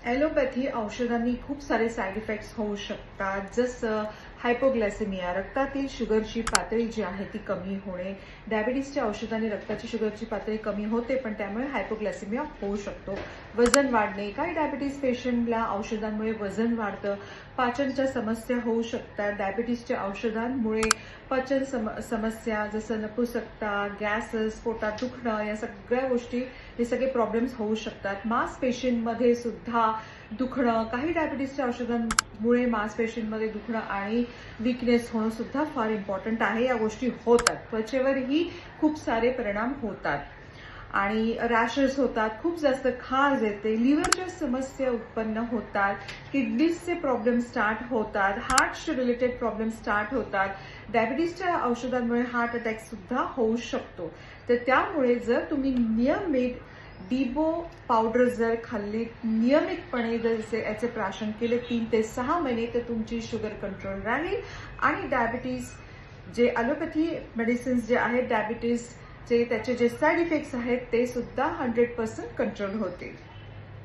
Allopathy औषधांनी खूप सारे side effects होऊ शकतात, जसं हायपोग्लायसेमिया, रक्तातील शुगरची पातळी जी आहे ती कमी होणे. डायबिटीसच्या औषधांनी रक्ताची शुगरची पातळी कमी होते, पण त्यामुळे हायपोग्लायसेमिया होऊ शकतो. वजन वाढणे, काही डायबिटीस पेशंटला औषधांमुळे वजन वाढतं. पाचनच्या समस्या होऊ शकतात. डायबिटीसच्या औषधांमुळे पचन समस्या जसं नपुसकता, गॅसेस, पोटात दुखणं, या सगळ्या गोष्टी, हे सगळे प्रॉब्लेम्स होऊ शकतात. मांसपेशींमध्ये सुद्धा दुखणं, काही डायबिटीसच्या औषधांमुळे मांसपेशींमध्ये दुखणं आणि वीकनेस होणं सुद्धा फार इम्पॉर्टंट आहे. या गोष्टी होतात. त्वचेवरही खूप सारे परिणाम होतात आणि रॅशेस होतात, खूप जास्त खाज येते, लिव्हरच्या समस्या उत्पन्न होतात, किडनीजचे प्रॉब्लेम स्टार्ट होतात, हार्टशी रिलेटेड प्रॉब्लेम स्टार्ट होतात. डायबिटीसच्या औषधांमुळे हार्ट अटॅक सुद्धा होऊ शकतो. तर त्यामुळे जर तुम्ही नियमित डिबो पावडर जर खाल्ली, नियमितपणे जर याचे प्राशन केले 3 ते 6 महिने, तर तुमची शुगर कंट्रोल राहील आणि डायबिटीस जे ॲलोपॅथी मेडिसिन्स जे आहेत, डायबिटीसचे त्याचे जे साईड इफेक्ट्स आहेत ते सुद्धा 100% कंट्रोल होतील.